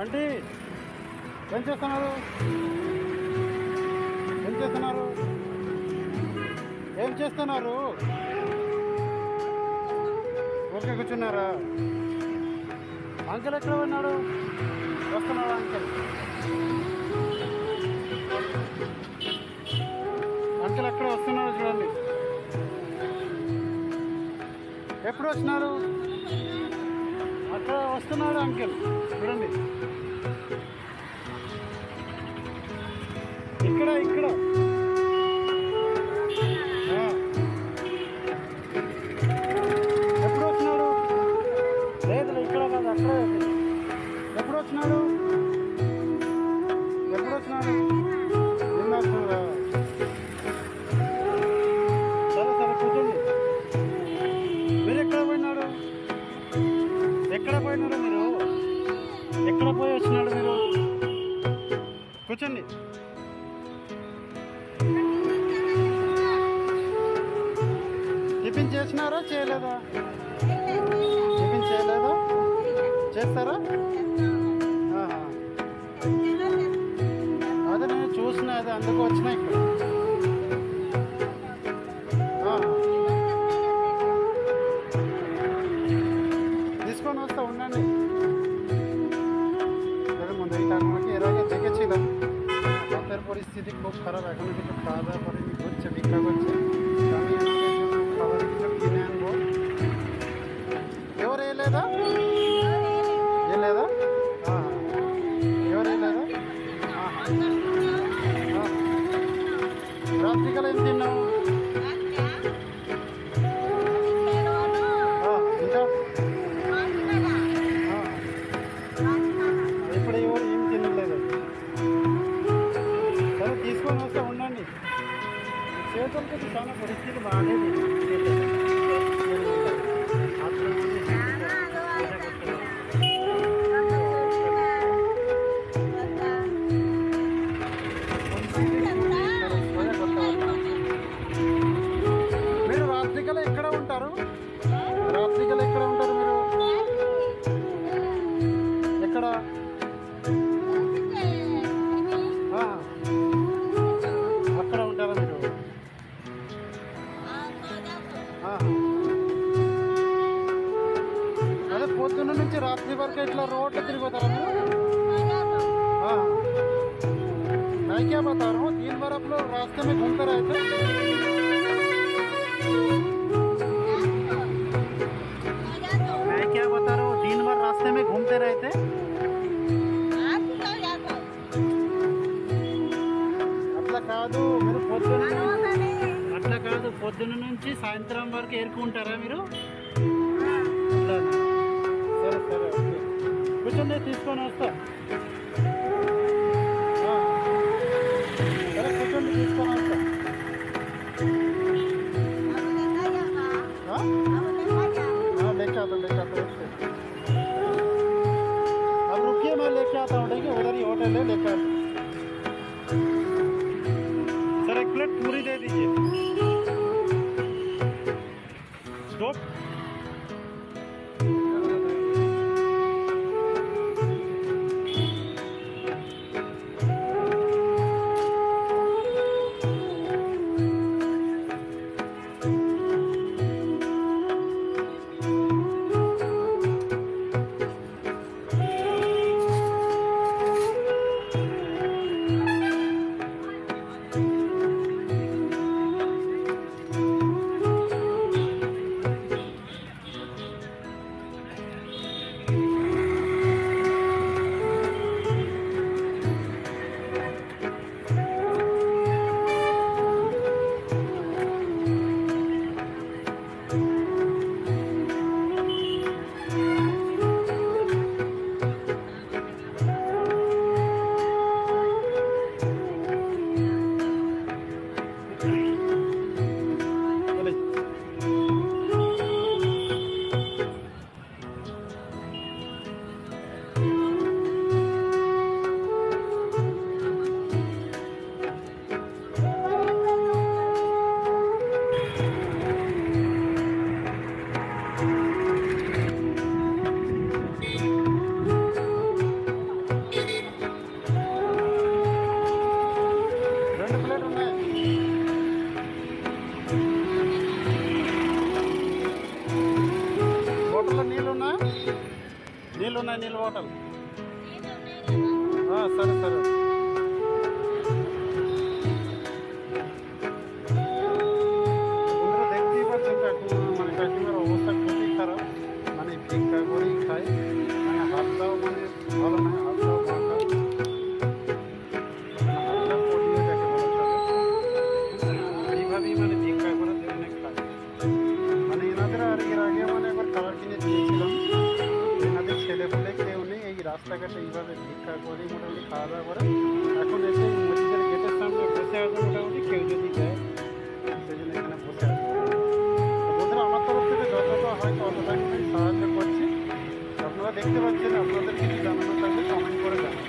అంటే ఏం చేస్తున్నారు? ఏం చేస్తున్నారు? ఏం చేస్తున్నారు? ఊరికే కూర్చున్నారా? అంకుల్ ఎక్కడ ఉన్నాడు? వస్తున్నాడు అంకుల్. అంకుల్ ఎక్కడ వస్తున్నాడు చూడండి. ఎప్పుడు వచ్చినారు? అక్కడ వస్తున్నాడు అంకుల్ చూడండి. ఇక్కడ ఇక్కడ ఎప్పుడు వచ్చినాడు? లేదు ఇక్కడ కాదు అక్కడ. ఎప్పుడు వచ్చినాడు? ఎప్పుడు వచ్చినాడు? నిన్న వచ్చినాడా? సరే సరే కూర్చోండి. మీరు ఎక్కడ పోయినాడు? ఎక్కడ పోయినారు మీరు? ఎక్కడ పోయి వచ్చినాడు మీరు? కూర్చోండి. టిఫిన్ చేసినారా చేయలేదా? టిఫిన్ చేయలేదా? చేస్తారా? అదే నేను చూసిన, అది అందుకు వచ్చినా ఇక్కడ. తీసుకొని వస్తా ఉండండి. तेरे मुंबई टाकून की एरागे দেখেছিলাম রাতের পরিস্থিতি খুব খারাপ। এখনো কিছু খাওয়া দাওয়া করিনি, ঘুরছে ভিক্ষা করছে। আমি আমাদের জন্য খাবার কিছু কিনে আনবো। ఎవరు వేయలేదా? వేయలేదా? ఎవరు వేయలేదా? రాత్రికల్ ఏం తిన్నావు? ఇంకా ఇప్పుడు ఎవరు ఏం తినలేదు. సరే తీసుకొని వస్తే ఉండండి. చేతులకి చాలా పరిస్థితి బాగాలేదు. మీరు రాత్రికల్ ఎక్కడ ఉంటారు? రాత్రికల్ ఎక్కడ ఉంటారు మీరు? ఎక్కడ? అక్కడ ఉంటారా మీరు? అదే పొద్దున్న నుంచి రాత్రి వరకు ఇట్లా రోడ్లు తిరిగిపోతారా మీరు? मैं क्या बता रहा हूँ, दिन भर आप लोग रास्ते में घूमते रहते। मैं क्या बता रहा हूँ, दिन भर रास्ते में घूमते रहते। అట్లా కాదు, మీరు అట్లా కాదు, పొద్దున్న నుంచి సాయంత్రం వరకు ఏరుకుంటారా మీరు? సరే సరే ఓకే, కూర్చొని తీసుకొని వస్తా. సరే కూర్చొని తీసుకొని వస్తా. लेके आता ओके। अब रुकिए, मैं लेके आता हूँ। ठीक है, उधर ही होटल है, लेके आता। सर एक प्लेट पूरी दे दीजिए। दो ఉన్నాయి నీళ్ళ బాటలు. సరే సరే. देखती पाচ্ছেন মানে কাকিমার অবস্থা খুবই খারাপ, মানে ভিক্ষা করেই খায়, মানে হাতটাও মানে ভালো নয়, হাতটাও বাঁকা, হাতটা পড়িয়ে যাকে বলা যাবে, এইভাবেই মানে ভিক্ষা করে দুজনে খায়। মানে এনাদের আর এর আগে মানে একবার খাবার কিনে দিয়েছিলাম, এনাদের ছেলে বলে কেউ নেই, এই রাস্তাঘাটে এইভাবে ভিক্ষা করেই মোটামুটি খাওয়া দাওয়া করে। এখন এসে মসজিদের গেটের সামনে বসে আছে, মোটামুটি কেউ যদি দেয় সেই জন্য এখানে বসে আছে। বন্ধুরা, আমার তরফ থেকে যতটা হয়তো অতটা আমি সাহায্য করছি। আপনারা দেখতে পাচ্ছেন, আপনাদের কিছু জানানো থাকলে কমেন্ট করে জানান।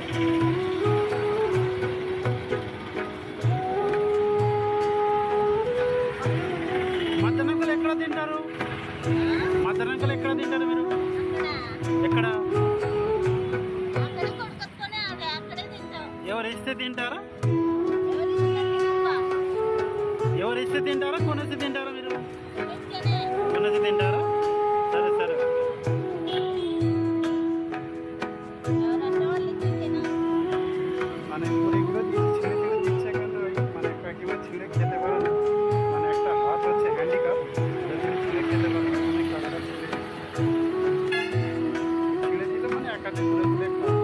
మధ్యాహ్నం ఎక్కడ తింటారు? మధ్యాహ్నం ఎక్కడ తింటారు మీరు? ఎక్కడ? ఎవరు ఇస్తే తింటారా? ఎవరు ఇస్తే తింటారా, కొనేసి తింటారా? మీరు కొనేసి తింటారా? సరే సరే. মানে পুরীগুলো ছিঁড়ে ছিঁড়ে দিচ্ছে, কিন্তু ওই মানে কাকিমা ছিঁড়ে খেতে পারে না, মানে একটা হাত হচ্ছে হ্যান্ডিক্যাপ, ছিঁড়ে খেতে পারে না, অনেক টাকাটা ছিঁড়ে দিলে মানে একাতে তুলে তুলে খায়।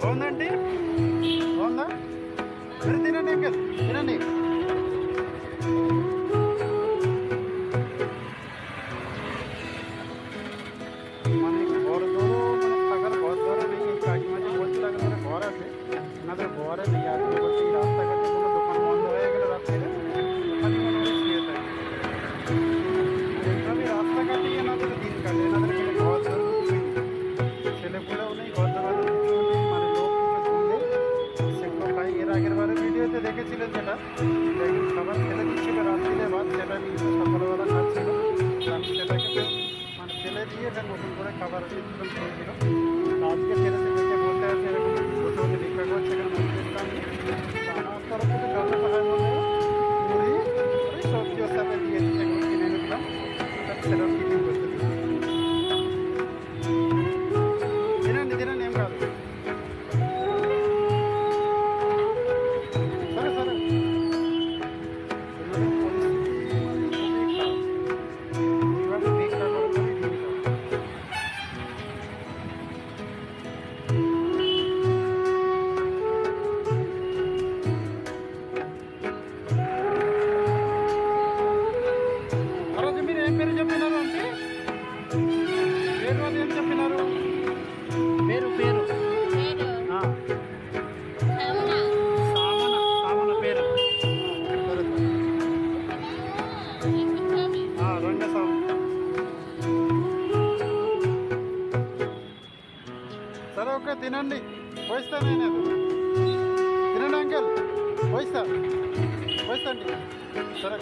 బాగుందండి, బాగుందా? మీరు తినండి, ఏం కాదు, తినండి. মানে ঘর ধরো, মানে থাকার ঘর ধরে নেই, এই কাকিমাঝে বলছিল একেবারে ঘর আছে, ওনাদের ঘরে নেই। আর বলতে এই রাস্তাঘাটে কোনো দোকান বন্ধ হয়ে গেলে রাত্রিরে ওখানে মনে হয় শুয়ে থাকে। এইভাবে রাস্তাঘাটেই এনাদের দিন কাটে, এনাদের কোনো ঘর ধরে ছেলেপুলেও নেই, ঘর ধরার কিছুও নেই, মানে লোক কিছু দিলে সেগুলো খাই। এর আগের বারে ভিডিওতে দেখেছিলেন যেটা, একদিন খাবার ফেলে দিচ্ছিল রাত্রিরে ভাত, সেটা কিন্তু সকালবেলা খাচ্ছিল, আমি সেটাকে মানে ফেলে দিয়ে ফের নতুন করে খাবার বিতরণ করেছিল। আজকে ফেলে দেখে বসে আছে, এরকম বসে বসে ভিক্ষা করছে। আমার তরফ থেকে যতটা হয় বলতে মুড়ি ওই সবজি ওর সাথে দিয়ে সেগুলো কিনে এনে দিলাম, সেটাও টিফিন করতে দিলাম। తినండి తినండి, ఏం కాదు, సరే సరే. పరిస్థితి খুবই খারাপ, এইভাবে ভিক্ষা করে করে দিন খাও। ఆ రోజు మీరు ఏం పేరు చెప్పినారు అంటే? పేరు అది ఏం చెప్పినారు? పేరు పేరు సామన, సామన పేరు. సరే సరే, రెండో సామన. సరే ఓకే, తినండి, పోయిస్తా నేను. తినండి అంకల్, పోయిస్తా, పోయిస్తా అండి. సరే.